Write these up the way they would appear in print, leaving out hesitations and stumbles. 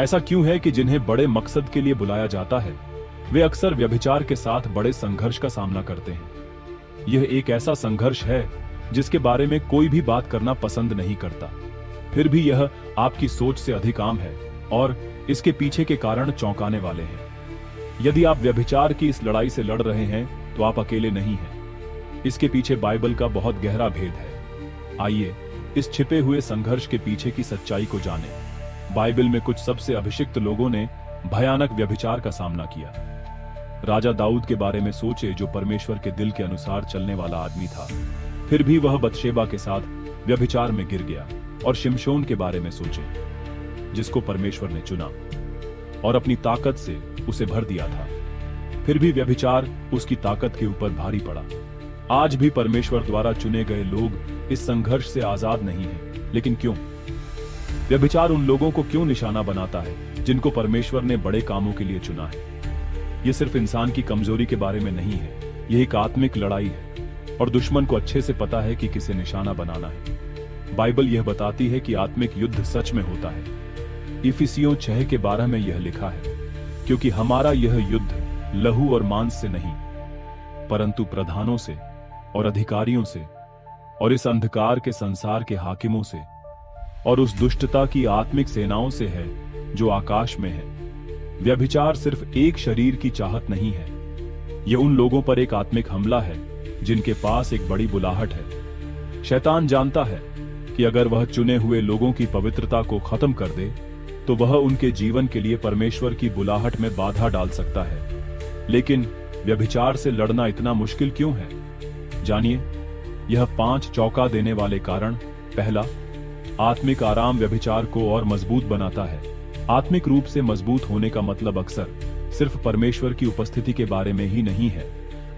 ऐसा क्यों है कि जिन्हें बड़े मकसद के लिए बुलाया जाता है वे अक्सर व्यभिचार के साथ बड़े संघर्ष का सामना करते हैं। यह एक ऐसा संघर्ष है जिसके बारे में कोई भी बात करना पसंद नहीं करता, फिर भी यह आपकी सोच से अधिक आम है और इसके पीछे के कारण चौंकाने वाले हैं। यदि आप व्यभिचार की इस लड़ाई से लड़ रहे हैं तो आप अकेले नहीं हैं। इसके पीछे बाइबल का बहुत गहरा भेद है। आइए इस छिपे हुए संघर्ष के पीछे की सच्चाई को जानें। बाइबल में कुछ सबसे अभिषिक्त लोगों ने भयानक व्यभिचार का सामना किया। राजा दाऊद के बारे में सोचे, जो परमेश्वर के दिल के अनुसार चलने वाला आदमी था, फिर भी वह बतशेबा के साथ व्यभिचार में गिर गया। और शिमशोन के बारे में सोचे, जिसको परमेश्वर ने चुना और अपनी ताकत से उसे भर दिया था, फिर भी व्यभिचार उसकी ताकत के ऊपर भारी पड़ा। आज भी परमेश्वर द्वारा चुने गए लोग इस संघर्ष से आजाद नहीं हैं, लेकिन क्यों? व्यभिचार उन लोगों को क्यों निशाना बनाता है जिनको परमेश्वर ने बड़े कामों के लिए चुना है? यह सिर्फ इंसान की कमजोरी के बारे में नहीं है, यह एक आत्मिक लड़ाई है और दुश्मन को अच्छे से पता है कि किसे निशाना बनाना है। बाइबल यह बताती है कि आत्मिक युद्ध सच में होता है। इफिसियों 6:12 में यह लिखा है, क्योंकि हमारा यह युद्ध लहू और मांस से नहीं, परंतु प्रधानों से और अधिकारियों से और इस अंधकार के संसार के हाकिमों से और उस दुष्टता की आत्मिक सेनाओं से है जो आकाश में है। व्यभिचार सिर्फ एक शरीर की चाहत नहीं है, यह उन लोगों पर एक आत्मिक हमला है जिनके पास एक बड़ी बुलाहट है। शैतान जानता है कि अगर वह चुने हुए लोगों की पवित्रता को खत्म कर दे तो वह उनके जीवन के लिए परमेश्वर की बुलाहट में बाधा डाल सकता है। लेकिन व्यभिचार से लड़ना इतना मुश्किल क्यों है? जानिए, यह 5 चौंका देने वाले कारण। पहला, आत्मिक आराम व्यभिचार को और मजबूत बनाता है। आत्मिक रूप से मजबूत होने का मतलब अक्सर सिर्फ परमेश्वर की उपस्थिति के बारे में ही नहीं है,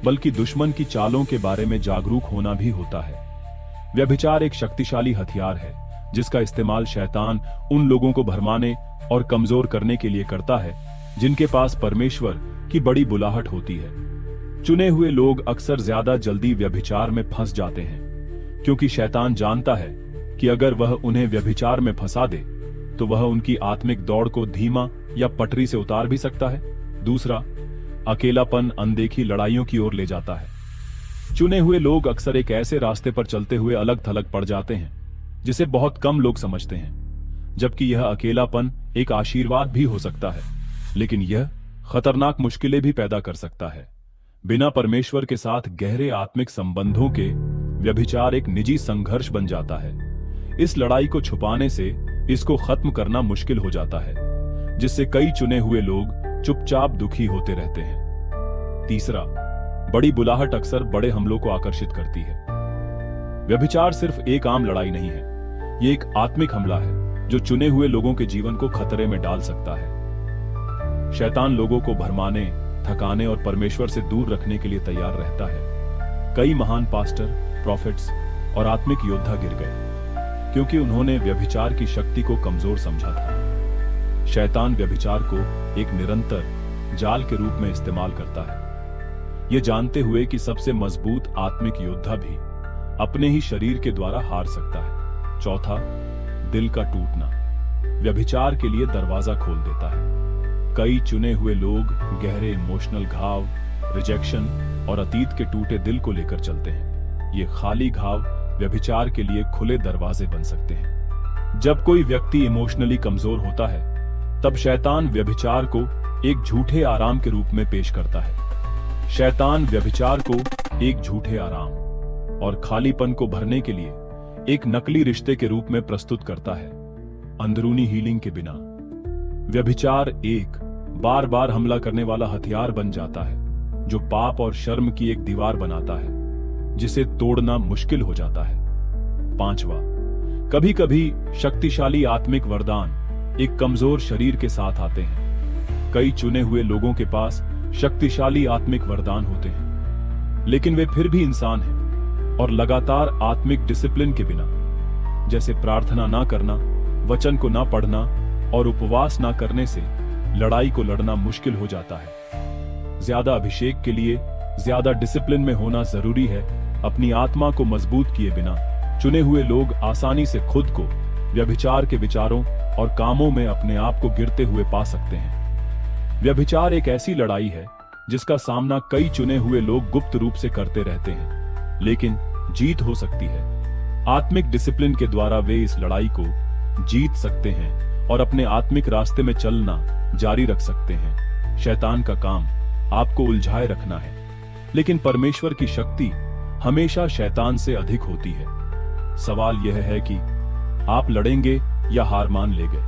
बल्कि दुश्मन की चालों के बारे में जागरूक होना भी होता है। व्यभिचार एक शक्तिशाली हथियार है जिसका इस्तेमाल शैतान उन लोगों को भरमाने और कमजोर करने के लिए करता है जिनके पास परमेश्वर की बड़ी बुलाहट होती है। चुने हुए लोग अक्सर ज्यादा जल्दी व्यभिचार में फंस जाते हैं, क्योंकि शैतान जानता है कि अगर वह उन्हें व्यभिचार में फंसा दे तो वह उनकी आत्मिक दौड़ को धीमा या पटरी से उतार भी सकता है। दूसरा, अकेलापन अनदेखी लड़ाइयों की ओर ले जाता है। चुने हुए लोग अक्सर एक ऐसे रास्ते पर चलते हुए अलग थलग पड़ जाते हैं जिसे बहुत कम लोग समझते हैं, जबकि यह अकेलापन एक आशीर्वाद भी हो सकता है, लेकिन यह खतरनाक मुश्किलें भी पैदा कर सकता है। बिना परमेश्वर के साथ गहरे आत्मिक संबंधों के व्यभिचार एक निजी संघर्ष बन जाता है। इस लड़ाई को छुपाने से इसको खत्म करना मुश्किल हो जाता है, जिससे कई चुने हुए लोग चुपचाप दुखी होते रहते हैं। तीसरा, बड़ी बुलाहट अक्सर बड़े हमलों को आकर्षित करती है। व्यभिचार सिर्फ एक आम लड़ाई नहीं है, ये एक आत्मिक हमला है जो चुने हुए लोगों के जीवन को खतरे में डाल सकता है। शैतान लोगों को भरमाने, थकाने और परमेश्वर से दूर रखने के लिए तैयार रहता है। कई महान पास्टर, प्रॉफिट्स और आत्मिक योद्धा गिर गए क्योंकि उन्होंने व्यभिचार की शक्ति को कमजोर समझा था। शैतान व्यभिचार को एक निरंतर जाल के रूप में इस्तेमाल करता है, ये जानते हुए कि सबसे मजबूत आत्मिक योद्धा भी अपने ही शरीर के द्वारा हार सकता है। चौथा, दिल का टूटना व्यभिचार के लिए दरवाजा खोल देता है। कई चुने हुए लोग गहरे इमोशनल घाव, रिजेक्शन और अतीत के टूटे दिल को लेकर चलते हैं। ये खाली घाव व्यभिचार के लिए खुले दरवाजे बन सकते हैं। जब कोई व्यक्ति इमोशनली कमजोर होता है तब शैतान व्यभिचार को एक झूठे आराम के रूप में पेश करता है। शैतान व्यभिचार को एक झूठे आराम और खालीपन को भरने के लिए एक नकली रिश्ते के रूप में प्रस्तुत करता है, अंदरूनी हीलिंग के बिना। व्यभिचार एक बार बार हमला करने वाला हथियार बन जाता है जो पाप और शर्म की एक दीवार बनाता है जिसे तोड़ना मुश्किल हो जाता है। पांचवा, कभी कभी शक्तिशाली आत्मिक वरदान एक कमजोर शरीर के साथ आते हैं। कई चुने हुए लोगों के पास शक्तिशाली आत्मिक वरदान होते हैं, लेकिन वे फिर भी इंसान हैं और लगातार आत्मिक डिसिप्लिन के बिना, जैसे प्रार्थना ना करना, वचन को ना पढ़ना और उपवास ना करने से लड़ाई को लड़ना मुश्किल हो जाता है। ज्यादा अभिषेक के लिए ज्यादा डिसिप्लिन में होना जरूरी है। अपनी आत्मा को मजबूत किए बिना चुने हुए लोग आसानी से खुद को व्यभिचार के विचारों और कामों में अपने आप को गिरते हुए पा सकते हैं। व्यभिचार एक ऐसी लड़ाई है जिसका सामना कई चुने हुए लोग गुप्त रूप से करते रहते हैं, लेकिन जीत हो सकती है। आत्मिक डिसिप्लिन के द्वारा वे इस लड़ाई को जीत सकते हैं और अपने आत्मिक रास्ते में चलना जारी रख सकते हैं। शैतान का काम आपको उलझाए रखना है, लेकिन परमेश्वर की शक्ति हमेशा शैतान से अधिक होती है। सवाल यह है कि आप लड़ेंगे या हार मान लेंगे।